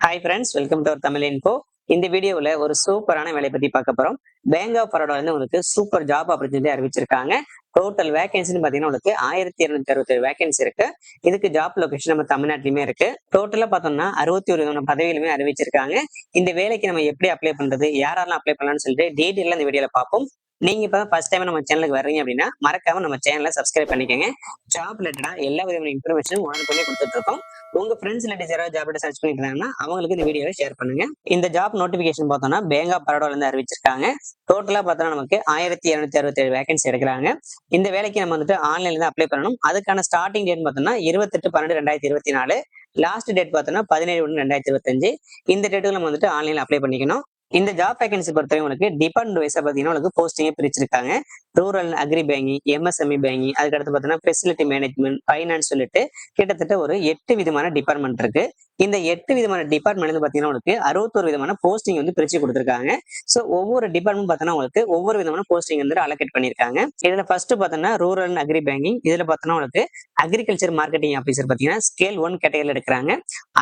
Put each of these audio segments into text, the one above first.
Hi friends, welcome to our Tamil info. இந்த வீடியோவில் ஒரு சூப்பரான வேலை பற்றி பார்க்க போறோம். பேங்க் ஆஃப் பரோடா வந்து உங்களுக்கு சூப்பர் ஜாப் ஆப்பர்ச்சுனிட்டி அறிவிச்சிருக்காங்க. டோட்டல் வேகன்சின்னு பார்த்தீங்கன்னா உங்களுக்கு 1267 வேகன்சி இருக்கு. இதுக்கு ஜாப் லொகேஷன் நம்ம தமிழ்நாட்டிலுமே இருக்கு. டோட்டலா பார்த்தோம்னா 61 விதமான பதவிகளுமே அறிவிச்சிருக்காங்க. இந்த வேலைக்கு நம்ம எப்படி அப்ளை பண்றது, யாரெல்லாம் அப்ளை பண்ணலாம்னு சொல்லிட்டு டீட்டெயிலாக இந்த வீடியோல பார்ப்போம். நீங்க இப்ப ஃபர்ஸ்ட் டைம் நம்ம சேனலுக்கு வர்றீங்க அப்படின்னா மறக்காம நம்ம சேனலை சப்ஸ்கிரைப் பண்ணிக்கோங்க. ஜாப் ரிலேட்டடா எல்லா விதமான இன்ஃபர்மேஷனும் உடனுக்குள்ளே கொடுத்துட்டு இருக்கோம். உங்க ஃப்ரெண்ட்ஸ் ரிலேட்டிவ்ஸ் யாராவது ஜாப் சர்ச் பண்ணிட்டு இருந்தாங்கன்னா அவங்களுக்கு இந்த வீடியோவை ஷேர் பண்ணுங்க. இந்த ஜாப் நோட்டிபிகேஷன் பார்த்தோம்னா பேங்க் ஆஃப் பரோடால இருந்து அறிவிச்சிருக்காங்க. டோட்டலா பார்த்தோம்னா நமக்கு 1267 வேகன்சி எடுக்கிறாங்க. இந்த வேலைக்கு நம்ம வந்துட்டு ஆன்லைன்ல தான் அப்ளை பண்ணணும். அதுக்கான ஸ்டார்டிங் டேட் பார்த்தோம்னா 28/12/2024. லாஸ்ட் டேட் பார்த்தோம்னா 17/1/2025. இந்த டேட்டுக்கு நம்ம வந்துட்டு ஆன்லைன்ல அப்ளை பண்ணிக்கணும். இந்த ஜாப் வேகன்சி பொறுத்தவரை உங்களுக்கு டிபார்ட்மெண்ட் வைஸா பாத்தீங்கன்னா உங்களுக்கு போஸ்டிங்கே பிரிச்சிருக்காங்க. Rural agri banking, MSME banking, அதுக்கடுத்து பார்த்தீங்கன்னா ஃபெசிலிட்டி மேனேஜ்மெண்ட், ஃபைனான்ஸ் சொல்லிட்டு கிட்டத்தட்ட ஒரு 8 விதமான டிபார்ட்மெண்ட் இருக்கு. இந்த 8 விதமான டிபார்ட்மெண்ட் பாத்தீங்கன்னா உங்களுக்கு 61 விதமான போஸ்டிங் வந்து பிரிச்சு கொடுத்துருக்காங்க. ஸோ ஒவ்வொரு டிபார்ட்மெண்ட் பார்த்தோன்னா உங்களுக்கு ஒவ்வொரு விதமான போஸ்டிங் வந்து அலோகேட் பண்ணிருக்காங்க. இதுல ஃபர்ஸ்ட் பார்த்தோன்னா ரூரல் அக்ரி பேங்கிங். இதுல பார்த்தோன்னா உங்களுக்கு அக்ரிகல்ச்சர் மார்க்கெட்டிங் ஆஃபீஸர் பார்த்தீங்கன்னா ஸ்கேல் 1 கேட்டகரியில் எடுக்கிறாங்க.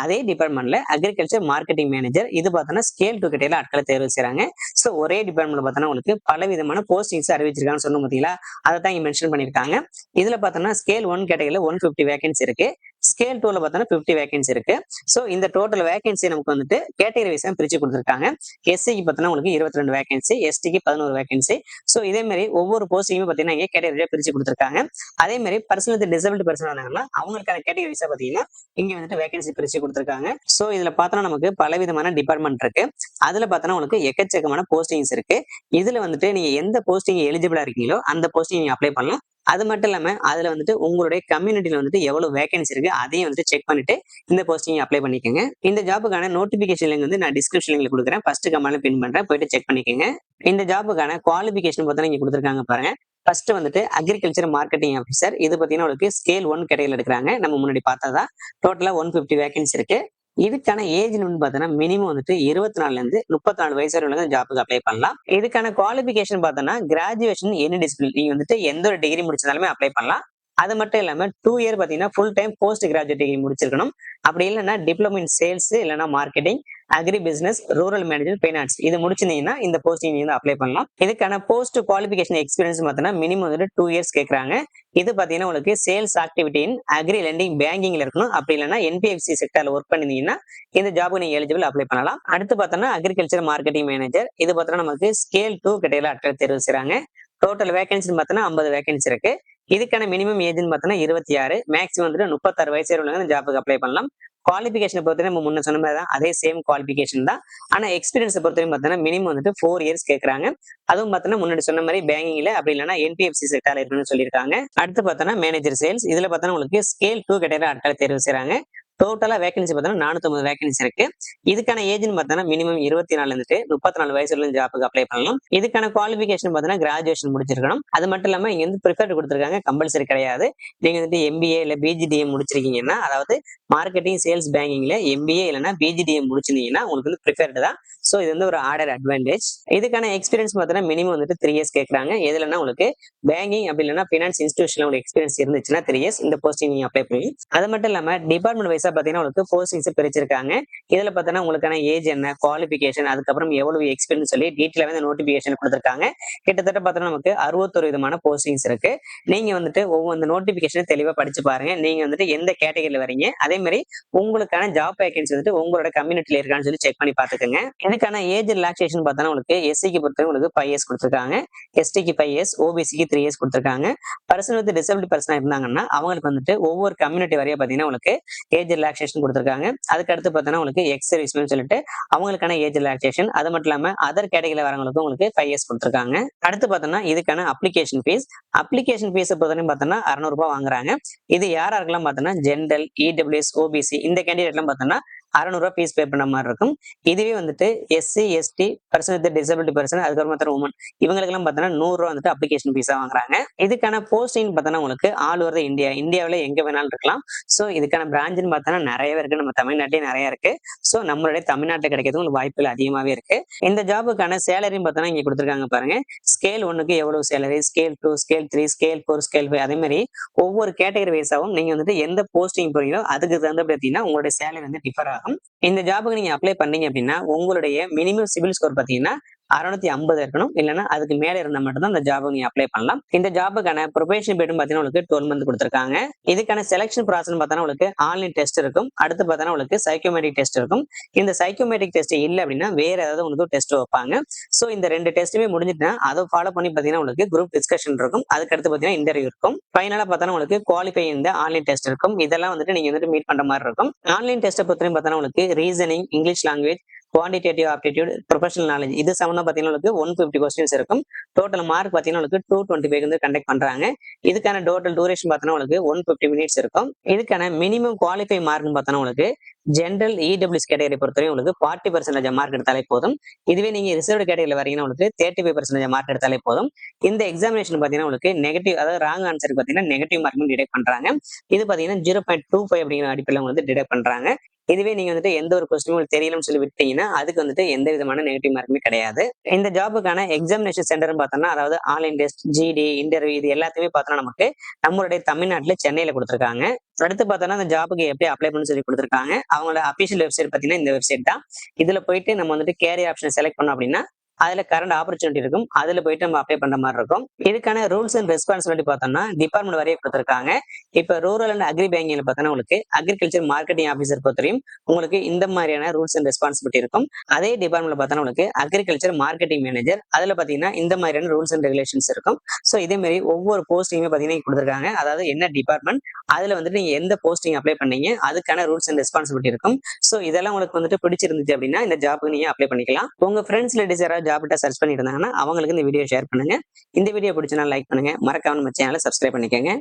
அதே டிபார்ட்மெண்ட்ல அக்ரிகல்ச்சர் மார்க்கெட்டிங் மேனேஜர், இது பார்த்தோன்னா ஸ்கேல் 2 கேட்டகரியில் ஆட்களை தேர்வு செய்யறாங்க. ஸோ ஒரே டிபார்ட்மெண்ட்ல பார்த்தோன்னா உங்களுக்கு பல விதமான போஸ்டிங்ஸ் அறிவிச்சிருக்காங்க சொன்ன பார்த்தீங்களா, அதை தான் இங்க மென்ஷன் பண்ணிருக்காங்க. இதுல பார்த்தோன்னா ஸ்கேல் 1 கேட்டகரியில 150 வேகன்சி இருக்கு. ஸ்கேல் 2ல பார்த்தோன்னா 50 வேகன்சி இருக்கு. ஸோ இந்த டோட்டல் வேகன்சி நமக்கு வந்துட்டு கேட்டகரி வைஸா பிரிச்சு கொடுத்துருக்காங்க. எஸ்சிக்கு பார்த்தோன்னா உங்களுக்கு 22 வேகன்சி, எஸ்டிக்கு 11 வேகன்சி. ஸோ இதே மாதிரி ஒவ்வொரு போஸ்டிங்குமே பார்த்தீங்கன்னா இங்க கேட்டகரியா பிரிச்சு கொடுத்துருக்காங்க. அதே மாதிரி பர்சனல் டிசபிலிட்டி பர்சன் ஆனாங்கன்னா அவங்களுக்கான கேட்டகரி வைஸா பார்த்தீங்கன்னா இங்க வந்துட்டு வேகன்சி பிரிச்சு கொடுத்துருக்காங்க. ஸோ இதுல பார்த்தோன்னா நமக்கு பலவிதமான டிபார்ட்மெண்ட் இருக்கு. அதுல பார்த்தோன்னா உங்களுக்கு எக்கச்சக்கமான போஸ்டிங்ஸ் இருக்கு. இதுல வந்துட்டு நீங்க எந்த போஸ்டிங் எலிஜிபிளா இருக்கீங்களோ அந்த போஸ்டிங் நீங்க அப்ளை பண்ணலாம். அது மட்டும் இல்லாம அதுல வந்துட்டு உங்களுடைய கம்யூனிட்டியில வந்துட்டு எவ்வளவு வேகன்சி இருக்கு அதையும் வந்துட்டு செக் பண்ணிட்டு இந்த போஸ்டிங் அப்ளை பண்ணிக்கோங்க. இந்த ஜாபுக்கான நோட்டிபிகேஷன் லிங்க் வந்து நான் டிஸ்கிரிப்ஷன் லிங்க்ல கொடுக்குறேன். ஃபர்ஸ்ட் கமெண்ட்ல பின் பண்றேன், போயிட்டு செக் பண்ணிக்கோங்க. இந்த ஜாபுக்கான குவாலிபிகேஷன் பார்த்தா இங்க கொடுத்துருக்காங்க பாருங்க. ஃபர்ஸ்ட் வந்துட்டு அக்ரிகல்ச்சர் மார்க்கெட்டிங் ஆஃபீஸர். இது பாத்தீங்கன்னா உங்களுக்கு ஸ்கேல் 1 கேட்டகரியில் எடுக்கிறாங்க. நம்ம முன்னாடி பார்த்ததா டோட்டலா 150 வேகன்சி இருக்கு. இதுக்கான ஏஜ் பார்த்தோன்னா மினிமம் வந்துட்டு 24 இருந்து 34 வயசு வரை ஜாப்புக்கு அப்ளை பண்ணலாம். இதுக்கான குவாலிபிகேஷன் பார்த்தோன்னா கிராஜுவேஷன் எனி டிசிப்ளின், நீங்க வந்துட்டு எந்த ஒரு டிகிரி முடிச்சதாலுமே அப்ளை பண்ணலாம். அது மட்டும் இல்லாம 2 இயர் பாத்தீங்கன்னா full time post graduate degree முடிச்சிருக்கணும். அப்படி இல்லைன்னா டிப்ளமோ இன் சேல்ஸ், இல்லைன்னா marketing, agri business, rural management, finance இது முடிச்சிருந்தீங்கன்னா இந்த போஸ்டிங் நீங்க அப்ளை பண்ணலாம். இதுக்கான போஸ்ட் குவாலிபிகேஷன் எக்ஸ்பீரியன்ஸ் பார்த்தோன்னா மினிமம் வந்துட்டு 2 இயர்ஸ் கேட்கறாங்க. இது பாத்தீங்கன்னா உங்களுக்கு sales activity in agri lending பேங்கிங்ல இருக்கணும். அப்படி இல்லைன்னா என்பிஎஃப்சி செக்டர்ல ஒர்க் பண்ணிருந்தீங்கன்னா இந்த ஜாபுக்கு நீங்க எலிஜிபிள் அப்ளை பண்ணலாம். அடுத்து பார்த்தோம்னா அக்ரிகல்ச்சர் மார்க்கெட்டிங் மேனேஜர். இது பார்த்தோன்னா நமக்கு ஸ்கேல் 2 கேட்டகரியில ஆட்கள் தேர்வு செய்றாங்க. டோட்டல் வேகன்சி பார்த்தோன்னா 50 வேகன்சி இருக்கு. இதுக்கான மினிமம் ஏஜ்னு பார்த்தோன்னா 26, மேக்ஸிமம் வந்துட்டு 36 வயசு உள்ளவங்க இந்த ஜாபுக்கு அப்ளை பண்ணலாம். குவாலிபிகேஷன் பொறுத்தவரை நம்ம முன்ன சொன்ன மாதிரி தான், அதே சேம் குவாலிபிகேஷன் தான். ஆனா எக்ஸ்பீரியன்ஸ் பொறுத்தவரை பார்த்தோன்னா மினிமம் வந்துட்டு 4 இயர்ஸ் கேட்கறாங்க. அதுவும் பார்த்தோன்னா முன்னாடி சொன்ன மாதிரி பேங்கிங்ல அப்படி இல்லைன்னா என்பிஎஃப்சி செக்டர்ல இருக்குன்னு சொல்லியிருக்காங்க. அடுத்து பார்த்தோன்னா மேனேஜர் சேல்ஸ். இதுல பார்த்தோன்னா உங்களுக்கு ஸ்கேல் 2 கேட்டகரியில ஆட்களை தேர்வு செய்றாங்க. டோட்டலா வேகன்சி பார்த்தோன்னா 450 வேகன்சி இருக்கு. இதுக்கான ஏஜ்னு பார்த்தோன்னா மினிமம் 24 இருந்துட்டு 34 வயசுல ஜாப்புக்கு அப்ளை பண்ணலாம். இதுக்கான குவாலிபிகேஷன் பார்த்தோன்னா கிராஜுவேஷன் முடிச்சிருக்கணும். அது மட்டும் இல்லாம இங்க வந்து ப்ரிஃபர்ட் கொடுத்துருக்காங்க, கம்பல்சரி கிடையாது. நீங்க வந்துட்டு எம்பிஏ இல்ல பிஜிடிஎம் முடிச்சிருக்கீங்கன்னா, அதாவது மார்க்கெட்டிங் சேல்ஸ் பேங்கிங்ல எம்பிஏ இல்லைன்னா பிஜிடிஎம் முடிச்சிருந்தீங்கன்னா உங்களுக்கு வந்து ப்ரிஃபர்டு தான். ஸோ இது வந்து ஒரு ஆடர் அட்வான்டேஜ். இதுக்கான எக்ஸ்பீரியன்ஸ் பார்த்தோன்னா மினிமம் வந்துட்டு 3 இயர்ஸ் கேட்கறாங்க. எதுலன்னா உங்களுக்கு பேங்கிங் அப்படி இல்லைன்னா பினான்ஸ் இன்ஸ்டிடியூஷன்ல உங்களுக்கு எக்ஸ்பீரியன்ஸ் இருந்துச்சுன்னா 3 இயர்ஸ் இந்த போஸ்டிங் நீங்க அப்ளை பண்ணி. அது மட்டும் இல்லாம டிபார்ட்மெண்ட் வைஸா பாத்தீங்கன்னா உங்களுக்கு போஸ்டிங்ஸ் பிரிச்சிருக்காங்க. இதுல பார்த்தோன்னா உங்களுக்கான ஏஜ் என்ன, குவாலிபிகேஷன், அதுக்கப்புறம் எவ்வளவு எக்ஸ்பீரியன்ஸ் சொல்லி டீட்டெயிலாக வந்து நோட்டிபிகேஷன் கொடுத்துருக்காங்க. கிட்டத்தட்ட பார்த்தோன்னா நமக்கு 61 விதமான போஸ்டிங்ஸ் இருக்கு. நீங்க வந்துட்டு ஒவ்வொரு நோட்டிபிகேஷன் தெளிவா படிச்சு பாருங்க. நீங்க வந்துட்டு எந்த கேட்டகரியில வரீங்க, அதே மாதிரி உங்களுக்கான ஜாப் வேகன்சி வந்துட்டு உங்களோட கம்யூனிட்டில இருக்கான்னு சொல்லி செக் பண்ணி பாத்துக்கோங்க. இதுக்கான ஏஜ் ரிலாக்சேஷன் பார்த்தோன்னா உங்களுக்கு எஸ்சிக்கு பொறுத்தவரை உங்களுக்கு 5 இயர்ஸ் கொடுத்துருக்காங்க, எஸ்டிக்கு 5 இயர்ஸ், ஓபிசிக்கு 3 இயர்ஸ் கொடுத்துருக்காங்க. பர்சன் வித் டிசபிலிட்டி பர்சனா இருந்தாங்கன்னா அவங்களுக்கு வந்துட்டு ஒவ்வொரு கம்யூனிட்டி வரைய பாத்தீங்கன்னா உங்களுக்கு ஏஜ் ரிலாக்சேஷன் கொடுத்துருக்காங்க. அதுக்கு அடுத்து பார்த்தோன்னா உங்களுக்கு எக்ஸ் சர்வீஸ்மேன் சொல்லிட்டு அவங்களுக்கான ஏஜ் ரிலாக்சேஷன். அது மட்டும் இல்லாம அதர் கேட்டகரியில வரவங்களுக்கு உங்களுக்கு 5 இயர்ஸ் கொடுத்துருக்காங்க. அடுத்து பார்த்தோன்னா இதுக்கான அப்ளிகேஷன் ஃபீஸ் பொறுத்தவரைக்கும் பார்த்தோன்னா 600 ரூபாய் வாங்குறாங்க. இது யாருக்கெல்லாம் பார்த்தோன்னா ஜென்ரல், இடபிள்யூஎஸ், ஓபிசி இந்த கேண்டிடேட் எல்லாம் பார்த்தோன்னா 600 ரூபாய் ஃபீஸ் பே பண்ண மாதிரி இருக்கும். இதுவே வந்துட்டு SC, ST, person with disability person, அதுக்கப்புறம் உமன் இவங்களுக்கு எல்லாம் பார்த்தோன்னா 100 ரூபாய் வந்துட்டு அப்ளிகேஷன் ஃபீஸா வாங்குறாங்க. இதுக்கான போஸ்டிங் பார்த்தோன்னா உங்களுக்கு ஆல் ஓவர் இந்தியாவில எங்க வேணாலும் இருக்கலாம். ஸோ இதுக்கான பிரான்ச்னு பார்த்தோன்னா நிறையவே இருக்கு. நம்ம தமிழ்நாட்டிலே நிறைய இருக்கு. ஸோ நம்மளுடைய தமிழ்நாட்டில் கிடைக்கிறது உங்களுக்கு வாய்ப்புகள் அதிகமாகவே இருக்கு. இந்த ஜாபுக்கான சேலரியும் பார்த்தோன்னா இங்க கொடுத்துருக்காங்க பாருங்க. ஸ்கேல் 1க்கு எவ்வளவு salary, scale 2, scale 3, scale 4, scale 5 அதே மாதிரி ஒவ்வொரு கேட்டகரி வைஸாவும் நீங்க வந்துட்டு எந்த போஸ்டிங் போறீங்களோ அதுக்கு தகுந்த பார்த்தீங்கன்னா உங்களுடைய சேலரி வந்து டிஃபர் ஆகும். ஆகும். இந்த ஜாபுக்கு நீங்க அப்ளை பண்ணீங்க அப்படின்னா உங்களுடைய மினிமம் சிவில் ஸ்கோர் பாத்தீங்கன்னா 650 இருக்கணும். இல்லைன்னா அதுக்கு மேல இருந்தா மட்டும் தான் இந்த ஜாபுக்கு நீங்க அப்ளை பண்ணலாம். இந்த ஜாபுக்கான ப்ரொபேஷன் பீரியட் பாத்தீங்கன்னா உங்களுக்கு 12 மந்த் கொடுத்திருக்காங்க. இதுக்கான செலக்ஷன் ப்ராசஸ் பார்த்தா உங்களுக்கு ஆன்லைன் டெஸ்ட் இருக்கும். அடுத்து பார்த்தா உங்களுக்கு சைக்கோமெட்ரிக் டெஸ்ட் இருக்கும். இந்த சைக்கோமெட்ரிக் டெஸ்ட் இல்ல அப்படின்னா வேற ஏதாவது உங்களுக்கு டெஸ்ட் வைப்பாங்க. சோ இந்த 2 டெஸ்ட்டுமே முடிஞ்சிட்டா அதை ஃபாலோ பண்ணி பாத்தீங்கன்னா உங்களுக்கு குரூப் டிஸ்கஷன் இருக்கும். அதுக்கு அடுத்து பாத்தீங்கன்னா இன்டர்வியூ இருக்கும். ஃபைனலா பார்த்தா உங்களுக்கு குவாலிஃபை இந்த ஆன்லைன் டெஸ்ட் இருக்கும். இதெல்லாம் வந்துட்டு நீங்க வந்துட்டு மீட் பண்ற மாதிரி இருக்கும். ஆன்லைன் டெஸ்ட்டை பொறுத்தவரைக்கும் பார்த்தா உங்களுக்கு reasoning, English language, quantitative aptitude, professional knowledge இது சம்பந்தமா பாத்தீங்கன்னா உங்களுக்கு 150 கொஸ்டின்ஸ் இருக்கும். டோட்டல் மார்க் பாத்தீங்கன்னா உங்களுக்கு 225 வந்து கண்டக்ட் பண்றாங்க. இதுக்கான டோட்டல் டூரேஷன் பார்த்தோன்னா உங்களுக்கு 150 மினிட்ஸ் இருக்கும். இதுக்கான மினிமம் குவாலிஃபை மார்க்னு பார்த்தோன்னா உங்களுக்கு ஜென்ரல் இடபிள்யூஎஸ் கேட்டகரி பொறுத்தவரை உங்களுக்கு 40% மார்க் எடுத்தாலே போதும். இதுவே நீங்க ரிசர்வ்டு கேட்டகரியில் வரீங்கன்னா உங்களுக்கு 35% மார்க் எடுத்தாலே போதும். இந்த எக்ஸாமினேஷன் பாத்தீங்கன்னா உங்களுக்கு நெகட்டிவ், அதாவது ராங் ஆன்சருக்கு பாத்தீங்கன்னா நெகட்டிவ் மார்க் டிடெக்ட் பண்றாங்க. இது பாத்தீங்கன்னா 0.25 அப்படிங்கிற அடிப்படையில் உங்களுக்கு டிடெக்ட் பண்றாங்க. இதுவே நீங்க வந்துட்டு எந்த ஒரு கொஸ்டினும் உங்களுக்கு தெரியலன்னு சொல்லி விட்டீங்கன்னா அதுக்கு வந்துட்டு எந்த விதமான நெகட்டிவ் மார்க்குமே கிடையாது. இந்த ஜாபுக்கான எக்ஸாமினேஷன் சென்டர்னு பார்த்தோம்னா அதாவது ஆன்லைன் டெஸ்ட், ஜிடி, இன்டர்வியூ இது எல்லாத்தையுமே பார்த்தோம்னா நமக்கு நம்மளுடைய தமிழ்நாட்டுல சென்னையில கொடுத்திருக்காங்க. அடுத்து பார்த்தோம்னா அந்த ஜாபுக்கு எப்படி அப்ளை பண்ணி சொல்லி கொடுத்திருக்காங்க. அவங்களோட அபிஷியல் வெப்சைட் பார்த்தீங்கன்னா இந்த வெப்சைட் தான். இதுல போயிட்டு நம்ம வந்துட்டு கேரியர் ஆப்ஷன் செலக்ட் பண்ணோம் அப்படின்னா அதுல கரண்ட் ஆப்பர்ச்சுனிட்டி இருக்கும். அதுல போயிட்டு நம்ம அப்ளை பண்ற மாதிரி இருக்கும். இதுக்கான ரூல்ஸ் அண்ட் ரெஸ்பான்சிபிலிட்டி பார்த்தோம்னா டிபார்ட்மெண்ட் வரையே கொடுத்திருக்காங்க. இப்ப ரூரல் அண்ட் அக்ரி பேங்கிங்ல பார்த்தோம்னா உங்களுக்கு அக்ரிகல்ச்சர் மார்க்கெட்டிங் ஆஃபீஸர் பொறுத்தவரையும் உங்களுக்கு இந்த மாதிரியான ரூல்ஸ் அண்ட் ரெஸ்பான்சிபிலிட்டி இருக்கும். அதே டிபார்ட்மெண்ட்ல பார்த்தோம்னா உங்களுக்கு அக்ரிகல்ச்சர் மார்க்கெட்டிங் மேனேஜர் அதுல பாத்தீங்கன்னா இந்த மாதிரியான ரூல்ஸ் அண்ட் ரெகுலேஷன்ஸ் இருக்கும். சோ இதே மாதிரி ஒவ்வொரு போஸ்டிங்குமே பாத்தீங்கன்னா கொடுத்திருக்காங்க. அதாவது என்ன டிபார்ட்மெண்ட் அதுல வந்துட்டு நீங்க எந்த போஸ்டிங் அப்ளை பண்ணீங்க அதுக்கான ரூல்ஸ் அண்ட் ரெஸ்பான்சிபிலிட்டி இருக்கும். சோ இதெல்லாம் உங்களுக்கு வந்துட்டு பிடிச்சிருந்துச்சு அப்படின்னா இந்த ஜாபுக்கு நீங்க அப்ளை பண்ணிக்கலாம். உங்க ஃப்ரெண்ட்ஸ் ரிலேட்டிவ்ஸ் யாராவது ஜாப் சர்ச் பண்ணிட்டு இருந்தாங்கன்னா அவங்களுக்கு இந்த வீடியோ ஷேர் பண்ணுங்க. இந்த வீடியோ பிடிச்சனா லைக் பண்ணுங்க. மறக்காம நம்ம சேனலை சப்ஸ்கிரைப் பண்ணிக்கோங்க.